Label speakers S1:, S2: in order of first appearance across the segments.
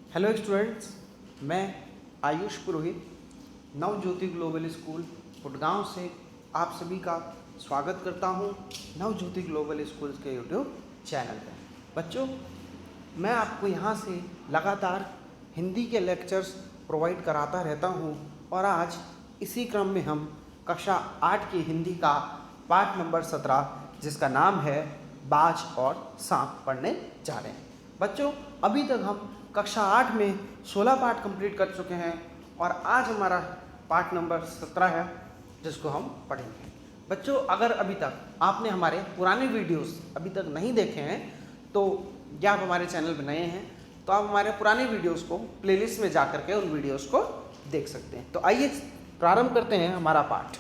S1: Hello students, मैं आयुष पुरोहित Navjyoti global school पुटगांव से आप सभी का स्वागत करता हूं नवज्योति ग्लोबल स्कूल के यूट्यूब चैनल पर। बच्चों, मैं आपको यहां से लगातार हिंदी के लेक्चर्स प्रोवाइड कराता रहता हूं और आज इसी क्रम में हम कक्षा 8 की हिंदी का पाठ नंबर 17 जिसका नाम है बाज और सांप पढ़ने जा रहे हैं। बच्चों, अभी तक हम कक्षा 8 में 16 पाठ कंप्लीट कर चुके हैं और आज हमारा पाठ नंबर 17 है जिसको हम पढ़ेंगे। बच्चों, अगर अभी तक आपने हमारे पुराने वीडियोस अभी तक नहीं देखे हैं तो या आप हमारे चैनल पर नए हैं तो आप हमारे पुराने वीडियोस को प्लेलिस्ट में जा कर के उन वीडियोस को देख सकते हैं। तो आइए प्रारंभ करते हैं हमारा पाठ।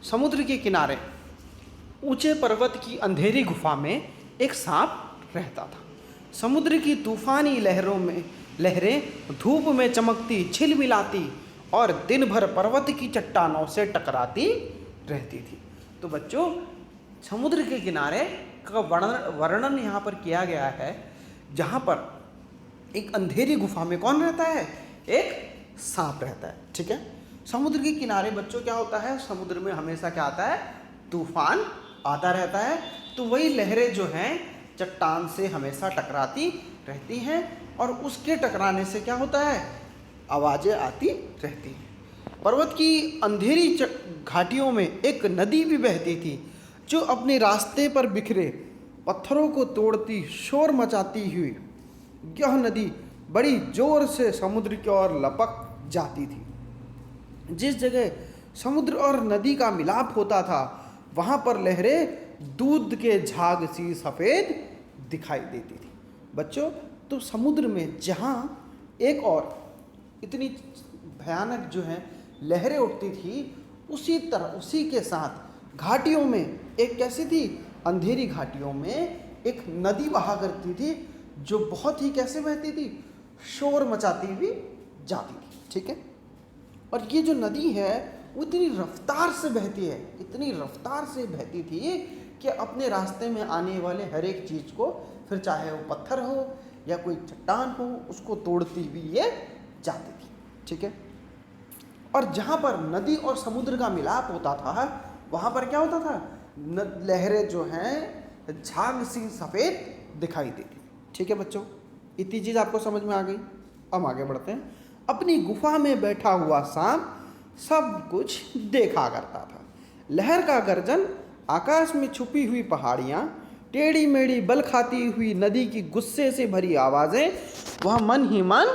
S1: समुद्र के किनारे ऊंचे पर्वत की अंधेरी गुफा में एक सांप रहता था। समुद्र की तूफानी लहरें धूप में चमकती छिलमिलाती और दिन भर पर्वत की चट्टानों से टकराती रहती थी। तो बच्चों, समुद्र के किनारे का वर्णन यहाँ पर किया गया है जहाँ पर एक अंधेरी गुफा में कौन रहता है? एक सांप रहता है। ठीक है, समुद्र के किनारे बच्चों क्या होता है? समुद्र में हमेशा क्या आता है? तूफान आता रहता है। तो वही लहरें जो हैं चट्टान से हमेशा टकराती रहती हैं और उसके टकराने से क्या होता है? आवाज़ें आती रहती हैं। पर्वत की अंधेरी घाटियों में एक नदी भी बहती थी जो अपने रास्ते पर बिखरे पत्थरों को तोड़ती शोर मचाती हुई यह नदी बड़ी जोर से समुद्र की ओर लपक जाती थी। जिस जगह समुद्र और नदी का मिलाप होता था वहाँ पर लहरें दूध के झाग सी सफ़ेद दिखाई देती थी। बच्चों, तो समुद्र में जहाँ एक और इतनी भयानक जो है लहरें उठती थी उसी के साथ घाटियों में एक कैसी थी? अंधेरी घाटियों में एक नदी बहा करती थी जो बहुत ही कैसे बहती थी? शोर मचाती हुई जाती थी। ठीक है, और ये जो नदी है वो इतनी रफ्तार से बहती है, इतनी रफ्तार से बहती थी कि अपने रास्ते में आने वाले हर एक चीज़ को, फिर चाहे वो पत्थर हो या कोई चट्टान हो, उसको तोड़ती हुई ये जाती थी। ठीक है, और जहाँ पर नदी और समुद्र का मिलाप होता था वहाँ पर क्या होता था? लहरें जो हैं झाग सी सफ़ेद दिखाई देती। ठीक है बच्चों, इतनी चीज़ आपको समझ में आ गई। अब आगे बढ़ते हैं। अपनी गुफा में बैठा हुआ सांप सब कुछ देखा करता था। लहर का गर्जन, आकाश में छुपी हुई पहाड़ियाँ, टेढ़ी मेढ़ी बल खाती हुई नदी की गुस्से से भरी आवाज़ें, वह मन ही मन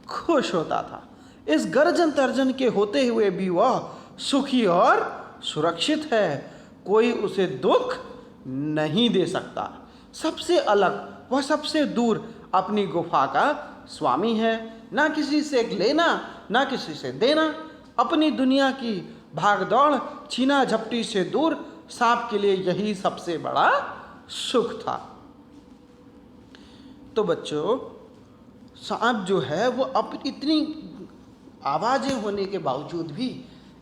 S1: खुश होता था। इस गर्जन तर्जन के होते हुए भी वह सुखी और सुरक्षित है। कोई उसे दुख नहीं दे सकता। सबसे अलग, वह सबसे दूर अपनी गुफा का स्वामी है। ना किसी से लेना ना किसी से देना। अपनी दुनिया की भागदौड़ छीना झपटी से दूर सांप के लिए यही सबसे बड़ा सुख था। तो बच्चों, सांप जो है वो अब इतनी आवाज़ें होने के बावजूद भी,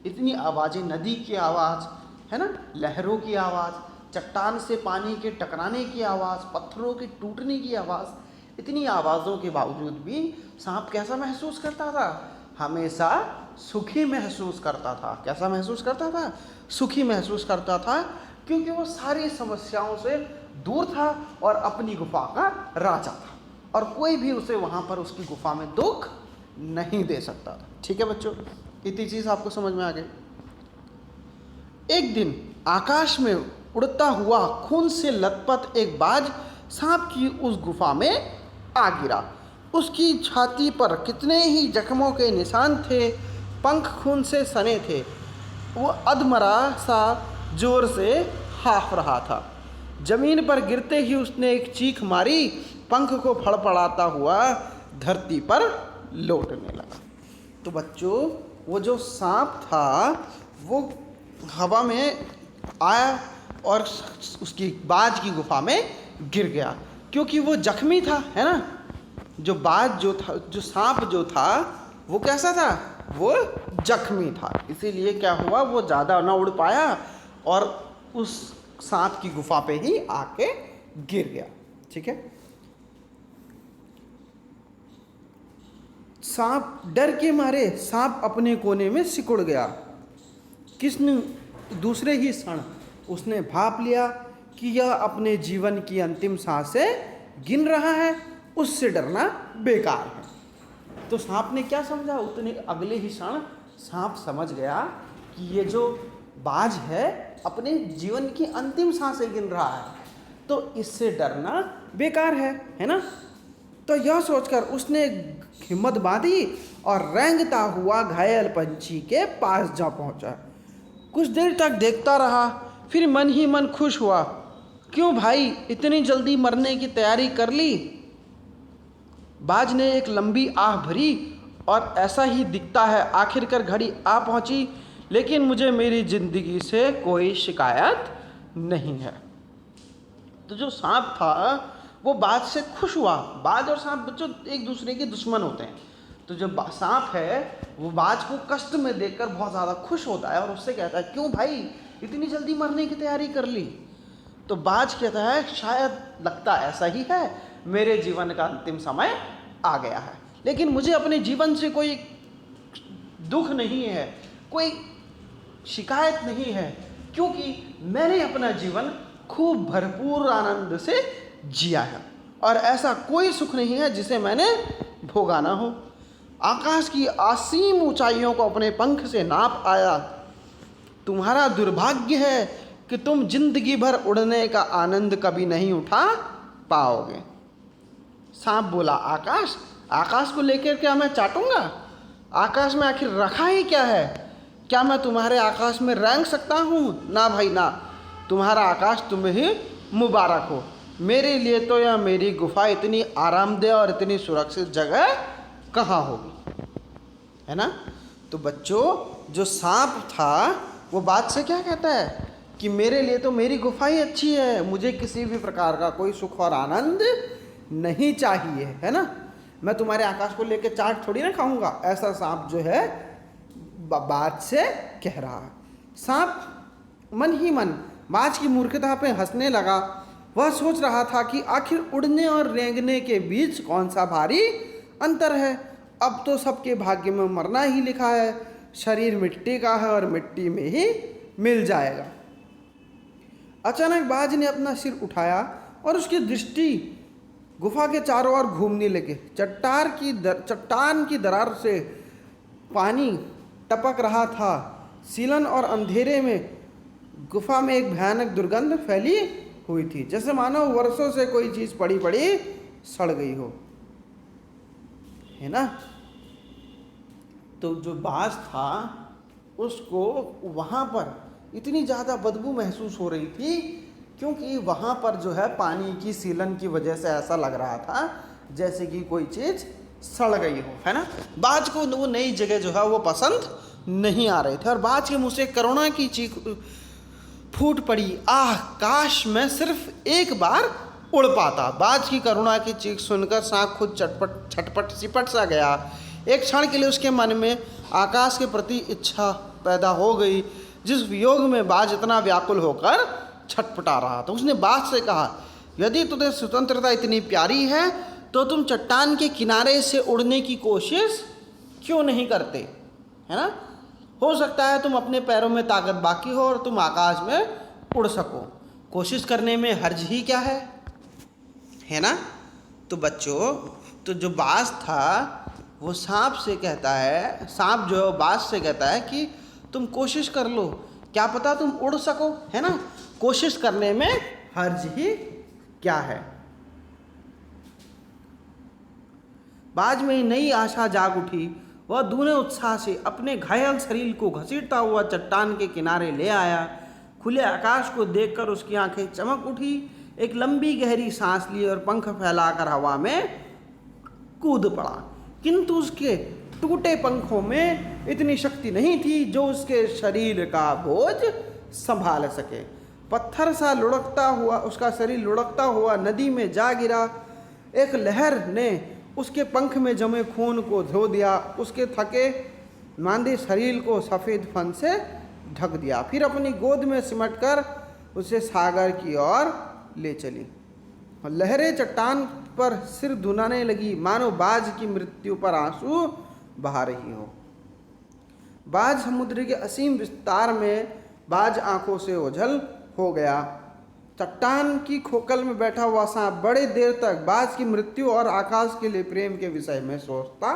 S1: इतनी आवाज़ें, नदी की आवाज़ है ना, लहरों की आवाज़, चट्टान से पानी के टकराने की आवाज़, पत्थरों के टूटने की आवाज़, इतनी आवाज़ों के बावजूद भी सांप कैसा महसूस करता था? हमेशा सुखी महसूस करता था। कैसा महसूस करता था? सुखी महसूस करता था, क्योंकि वो सारी समस्याओं से दूर था और अपनी गुफा का राजा था और कोई भी उसे वहाँ पर उसकी गुफा में दुख नहीं दे सकता था। ठीक है बच्चों, इतनी चीज़ आपको समझ में आ गई। एक दिन आकाश में उड़ता हुआ खून से लथपथ एक बाज सांप की उस गुफा में आ गिरा। उसकी छाती पर कितने ही जख्मों के निशान थे, पंख खून से सने थे। वो अधमरा सा जोर से हाँफ रहा था। जमीन पर गिरते ही उसने एक चीख मारी, पंख को फड़फड़ाता हुआ धरती पर लौटने लगा। तो बच्चों, वो जो सांप था वो हवा में आया और उसकी बाज की गुफा में गिर गया, क्योंकि वो जख्मी था, है ना। जो बाज जो था, जो सांप जो था वो कैसा था? वो जख्मी था। इसीलिए क्या हुआ, वो ज़्यादा ना उड़ पाया और उस सांप की गुफा पे ही आके गिर गया। ठीक है, सांप डर के मारे सांप अपने कोने में सिकुड़ गया। किसने दूसरे ही क्षण उसने भाप लिया कि यह अपने जीवन की अंतिम सांसें गिन रहा है, उससे डरना बेकार है। तो सांप ने क्या समझा, उतने अगले ही क्षण सांप समझ गया कि ये जो बाज है अपने जीवन की अंतिम सांसें गिन रहा है, तो इससे डरना बेकार है ना। तो यह सोचकर उसने हिम्मत बांधी और रेंगता हुआ घायल पंछी के पास जा पहुंचा। कुछ देर तक देखता रहा, फिर मन ही मन खुश हुआ। क्यों भाई, इतनी जल्दी मरने की तैयारी कर ली? बाज ने एक लंबी आह भरी और ऐसा ही दिखता है, आखिरकार घड़ी आ पहुंची, लेकिन मुझे मेरी जिंदगी से कोई शिकायत नहीं है। तो जो सांप था वो बाज से खुश हुआ। बाज और सांप बच्चों एक दूसरे के दुश्मन होते हैं। तो जो सांप है वो बाज को कष्ट में देखकर बहुत ज़्यादा खुश होता है और उससे कहता है, क्यों भाई, इतनी जल्दी मरने की तैयारी कर ली? तो बाज कहता है, शायद लगता ऐसा ही है, मेरे जीवन का अंतिम समय आ गया है, लेकिन मुझे अपने जीवन से कोई दुख नहीं है, कोई शिकायत नहीं है, क्योंकि मैंने अपना जीवन खूब भरपूर आनंद से जिया है और ऐसा कोई सुख नहीं है जिसे मैंने भोगा ना हो। आकाश की असीम ऊंचाइयों को अपने पंख से नाप आया। तुम्हारा दुर्भाग्य है कि तुम जिंदगी भर उड़ने का आनंद कभी नहीं उठा पाओगे। सांप बोला, आकाश? आकाश को लेकर क्या मैं चाटूंगा? आकाश में आखिर रखा ही क्या है? क्या मैं तुम्हारे आकाश में रेंग सकता हूँ? ना भाई ना, तुम्हारा आकाश तुम्हें ही मुबारक हो। मेरे लिए तो यह मेरी गुफा इतनी आरामदेह और इतनी सुरक्षित जगह कहाँ होगी, है ना। तो बच्चों, जो सांप था वो बात से क्या कहता है कि मेरे लिए तो मेरी गुफा ही अच्छी है, मुझे किसी भी प्रकार का कोई सुख और आनंद नहीं चाहिए, है ना। मैं तुम्हारे आकाश को लेकर चाट थोड़ी ना खाऊंगा, ऐसा सांप जो है बाज से कह रहा है। सांप मन ही मन बाज की मूर्खता पे हंसने लगा। वह सोच रहा था कि आखिर उड़ने और रेंगने के बीच कौन सा भारी अंतर है। अब तो सबके भाग्य में मरना ही लिखा है। शरीर मिट्टी का है और मिट्टी में ही मिल जाएगा। अचानक बाज ने अपना सिर उठाया और उसकी दृष्टि गुफा के चारों ओर घूमने लगे। चट्टान की दरार से पानी टपक रहा था। सीलन और अंधेरे में गुफा में एक भयानक दुर्गंध फैली हुई थी, जैसे मानो वर्षों से कोई चीज पड़ी पड़ी सड़ गई हो, है ना। तो जो बाज था उसको वहाँ पर इतनी ज़्यादा बदबू महसूस हो रही थी, क्योंकि वहाँ पर जो है पानी की सीलन की वजह से ऐसा लग रहा था जैसे कि कोई चीज़ सड़ गई हो, है ना। बाज को वो नई जगह जो है वो पसंद नहीं आ रही थी और बाज के मुँह से करुणा की चीख फूट पड़ी। आह, काश मैं सिर्फ एक बार उड़ पाता। बाज की करुणा की चीख सुनकर सांप खुद छटपट सिपट सा गया। एक क्षण के लिए उसके मन में आकाश के प्रति इच्छा पैदा हो गई, जिस वियोग में बाज इतना व्याकुल होकर छटपटा रहा था। उसने बाज से कहा, यदि तुम्हें स्वतंत्रता इतनी प्यारी है तो तुम चट्टान के किनारे से उड़ने की कोशिश क्यों नहीं करते, है ना। हो सकता है तुम अपने पैरों में ताकत बाकी हो और तुम आकाश में उड़ सको। कोशिश करने में हर्ज ही क्या है ना। तो बच्चों, तो जो बाज था वो सांप से कहता है, सांप जो है बाज से कहता है कि तुम कोशिश कर लो, क्या पता तुम उड़ सको, है ना। कोशिश करने में हर्ज ही क्या है। बाज में नई आशा जाग उठी। वह दूने उत्साह से अपने घायल शरीर को घसीटता हुआ चट्टान के किनारे ले आया। खुले आकाश को देखकर उसकी आंखें चमक उठी। एक लंबी गहरी सांस ली और पंख फैलाकर हवा में कूद पड़ा, किंतु उसके टूटे पंखों में इतनी शक्ति नहीं थी जो उसके शरीर का बोझ संभाल सके। पत्थर सा लुढ़कता हुआ उसका शरीर लुढ़कता हुआ नदी में जा गिरा। एक लहर ने उसके पंख में जमे खून को धो दिया। उसके थके मांदे शरीर को सफ़ेद फन से ढक दिया, फिर अपनी गोद में सिमटकर उसे सागर की ओर ले चली। लहरें चट्टान पर सिर धुनाने लगी, मानो बाज की मृत्यु पर आंसू बहा रही हो। बाज समुद्र के असीम विस्तार में बाज आंखों से ओझल हो गया। चट्टान की खोखल में बैठा हुआ सांप बड़े देर तक बाज की मृत्यु और आकाश के लिए प्रेम के विषय में सोचता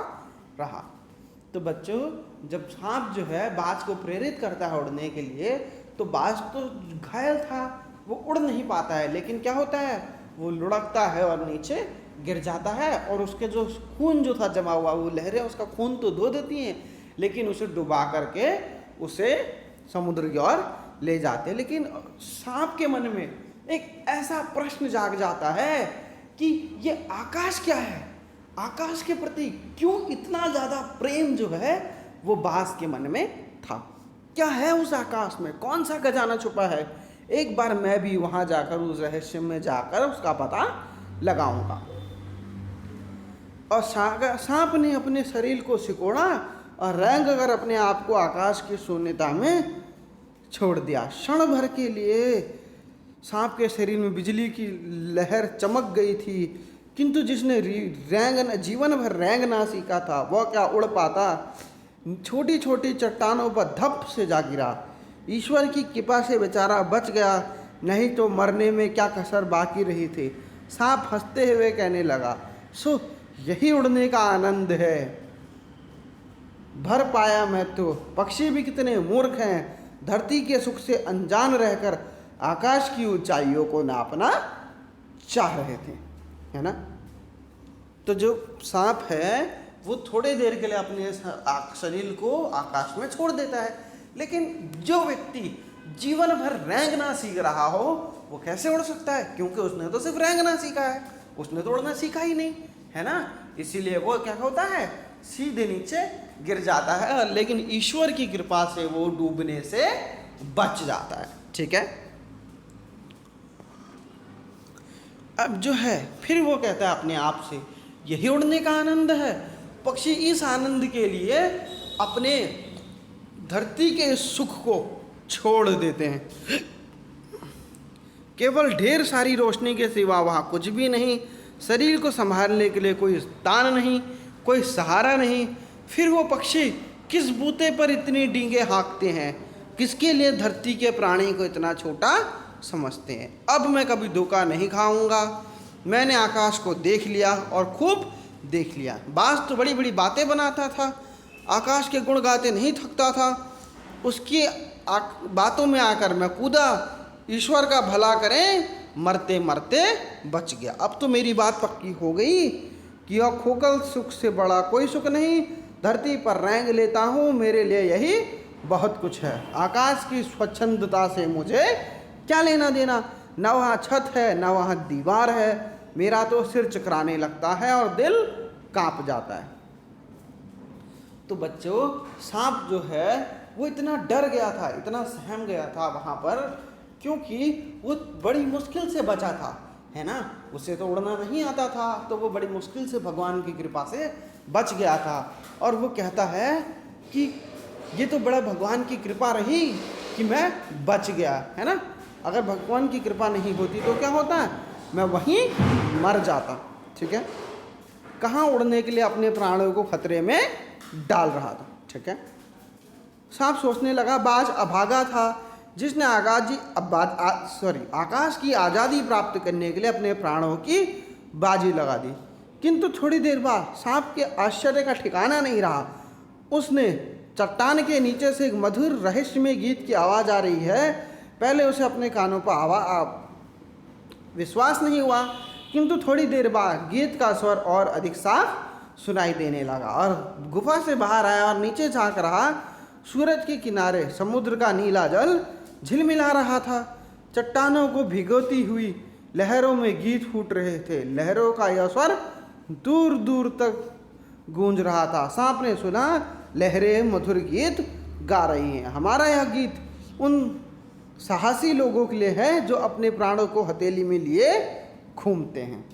S1: रहा। तो बच्चों, जब सांप जो है बाज को प्रेरित करता है उड़ने के लिए, तो बाज तो घायल था, वो उड़ नहीं पाता है, लेकिन क्या होता है, वो लुढ़कता है और नीचे गिर जाता है, और उसके जो खून जो था जमा हुआ, वो लहरें उसका खून तो धो देती हैं, लेकिन उसे डुबा करके उसे समुद्र की ओर ले जाते हैं। लेकिन सांप के मन में एक ऐसा प्रश्न जाग जाता है कि ये आकाश क्या है, आकाश के प्रति क्यों इतना ज़्यादा प्रेम जो है वो बाज के मन में था। क्या है उस आकाश में, कौन सा खजाना छुपा है, एक बार मैं भी वहाँ जाकर उस रहस्य में जाकर उसका पता लगाऊंगा। और सांप ने अपने शरीर को सिकोड़ा और रैंग कर अपने आप को आकाश की शून्यता में छोड़ दिया। क्षण भर के लिए सांप के शरीर में बिजली की लहर चमक गई थी, किंतु जिसने जीवन भर रेंगना सीखा था वह क्या उड़ पाता। छोटी छोटी चट्टानों पर धप से जा गिरा। ईश्वर की कृपा से बेचारा बच गया, नहीं तो मरने में क्या कसर बाकी रही थी। सांप हंसते हुए कहने लगा, सो यही उड़ने का आनंद है, भर पाया मैं तो। पक्षी भी कितने मूर्ख हैं, धरती के सुख से अनजान रहकर आकाश की ऊंचाइयों को नापना चाह रहे थे, है ना। तो जो सांप है वो थोड़े देर के लिए अपने शरीर को आकाश में छोड़ देता है, लेकिन जो व्यक्ति जीवन भर रेंगना सीख रहा हो वो कैसे उड़ सकता है, क्योंकि उसने तो सिर्फ रेंगना सीखा है, उसने तो उड़ना सीखा ही नहीं, है ना। इसीलिए वो क्या होता है, सीधे नीचे गिर जाता है, लेकिन ईश्वर की कृपा से वो डूबने से बच जाता है। ठीक है। अब जो है फिर वो कहता है अपने आप से, यही उड़ने का आनंद है। पक्षी इस आनंद के लिए अपने धरती के सुख को छोड़ देते हैं। केवल ढेर सारी रोशनी के सिवा वहाँ कुछ भी नहीं, शरीर को संभालने के लिए कोई स्थान नहीं, कोई सहारा नहीं। फिर वो पक्षी किस बूते पर इतनी डींगे हाँकते हैं, किसके लिए धरती के प्राणी को इतना छोटा समझते हैं। अब मैं कभी धोखा नहीं खाऊंगा, मैंने आकाश को देख लिया और खूब देख लिया। बाज तो बड़ी बड़ी बातें बनाता था, आकाश के गुण गाते नहीं थकता था, उसकी बातों में आकर मैं कूदा, ईश्वर का भला करें, मरते मरते बच गया। अब तो मेरी बात पक्की हो गई कि यह खोखल सुख से बड़ा कोई सुख नहीं, धरती पर रेंग लेता हूँ, मेरे लिए यही बहुत कुछ है। आकाश की स्वच्छंदता से मुझे क्या लेना देना, न वहाँ छत है न वहाँ दीवार है, मेरा तो सिर चकराने लगता है और दिल कांप जाता है। तो बच्चों, सांप जो है वो इतना डर गया था, इतना सहम गया था वहाँ पर, क्योंकि वो बड़ी मुश्किल से बचा था, है ना। उसे तो उड़ना नहीं आता था, तो वो बड़ी मुश्किल से भगवान की कृपा से बच गया था। और वो कहता है कि ये तो बड़ा भगवान की कृपा रही कि मैं बच गया, है ना। अगर भगवान की कृपा नहीं होती तो क्या होता, मैं वहीं मर जाता। ठीक है। कहाँ उड़ने के लिए अपने प्राणों को खतरे में डाल रहा था। ठीक है। सांप सोचने लगा, बाज अभागा था जिसने आकाश की आज़ादी प्राप्त करने के लिए अपने प्राणों की बाजी लगा दी। किंतु थोड़ी देर बाद सांप के आश्चर्य का ठिकाना नहीं रहा। उसने चट्टान के नीचे से एक मधुर रहस्यमय गीत की आवाज़ आ रही है। पहले उसे अपने कानों पर विश्वास नहीं हुआ, किंतु थोड़ी देर बाद गीत का स्वर और अधिक साफ सुनाई देने लगा और गुफा से बाहर आया और नीचे झांक रहा। सूरज के किनारे समुद्र का नीला जल झिलमिला रहा था। चट्टानों को भिगोती हुई लहरों में गीत फूट रहे थे। लहरों का यह स्वर दूर दूर तक गूंज रहा था। सांप ने सुना, लहरें मधुर गीत गा रही हैं। हमारा यह गीत उन साहसी लोगों के लिए है जो अपने प्राणों को हथेली में लिए घूमते हैं,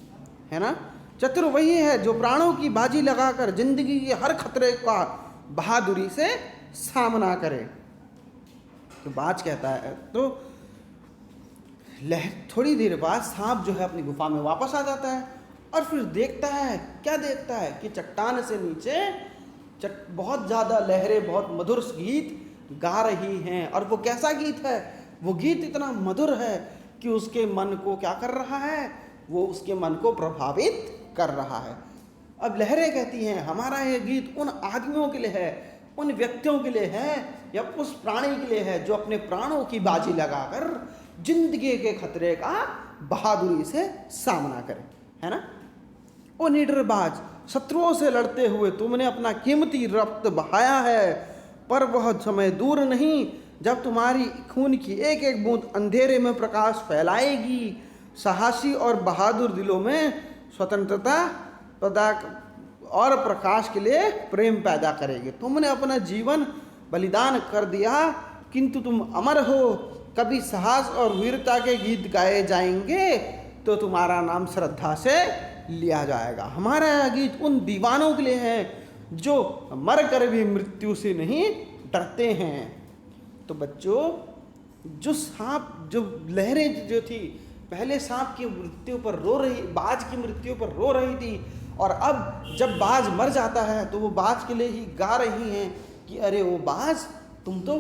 S1: है ना। चतुर वही है जो प्राणों की बाजी लगाकर जिंदगी के हर खतरे का बहादुरी से सामना करे। तो बाज कहता है, तो थोड़ी देर बाद सांप जो है अपनी गुफा में वापस आ जाता है और फिर देखता है, क्या देखता है कि चट्टान से नीचे बहुत ज़्यादा लहरें बहुत मधुर गीत गा रही हैं। और वो कैसा गीत है? वो गीत इतना मधुर है कि उसके मन को क्या कर रहा है? वो उसके मन को प्रभावित कर रहा है। अब लहरें कहती हैं हमारा ये गीत उन आदमियों के लिए है, उन व्यक्तियों के लिए है, या उस प्राणी के लिए है जो अपने प्राणों की बाजी लगाकर जिंदगी के खतरे का बहादुरी से सामना करे, है ना। ओ निडरबाज, शत्रुओं से लड़ते हुए तुमने अपना कीमती रक्त बहाया है, पर वह समय दूर नहीं जब तुम्हारी खून की एक एक बूंद अंधेरे में प्रकाश फैलाएगी, साहसी और बहादुर दिलों में स्वतंत्रता पैदा और प्रकाश के लिए प्रेम पैदा करेगी। तुमने अपना जीवन बलिदान कर दिया, किंतु तुम अमर हो। कभी साहस और वीरता के गीत गाए जाएंगे तो तुम्हारा नाम श्रद्धा से लिया जाएगा। हमारा यह गीत उन दीवानों के लिए है जो मर कर भी मृत्यु से नहीं डरते हैं। तो बच्चों, जो लहरें जो थी पहले सांप की मृत्यु पर रो रही, बाज की मृत्यु पर रो रही थी, और अब जब बाज मर जाता है तो वो बाज के लिए ही गा रही हैं कि अरे वो बाज, तुम तो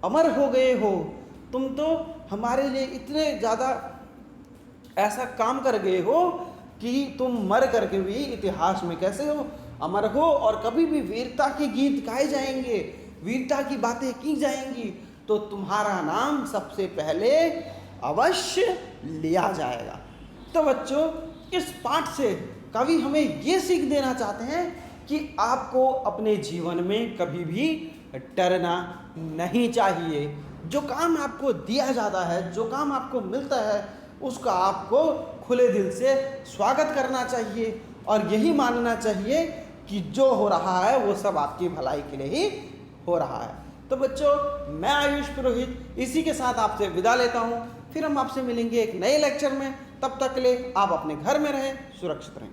S1: अमर हो गए हो, तुम तो हमारे लिए इतने ज़्यादा ऐसा काम कर गए हो कि तुम मर करके भी इतिहास में कैसे हो, अमर हो, और कभी भी वीरता के गीत गाए जाएंगे, वीरता की बातें की जाएंगी, तो तुम्हारा नाम सबसे पहले अवश्य लिया जाएगा। तो बच्चों, इस पाठ से कवि हमें ये सीख देना चाहते हैं कि आपको अपने जीवन में कभी भी डरना नहीं चाहिए। जो काम आपको दिया जाता है, जो काम आपको मिलता है, उसका आपको खुले दिल से स्वागत करना चाहिए और यही मानना चाहिए कि जो हो रहा है वो सब आपकी भलाई के लिए ही हो रहा है। तो बच्चों, मैं आयुष पुरोहित इसी के साथ आपसे विदा लेता हूँ। फिर हम आपसे मिलेंगे एक नए लेक्चर में। तब तक के लिए आप अपने घर में रहें, सुरक्षित रहें।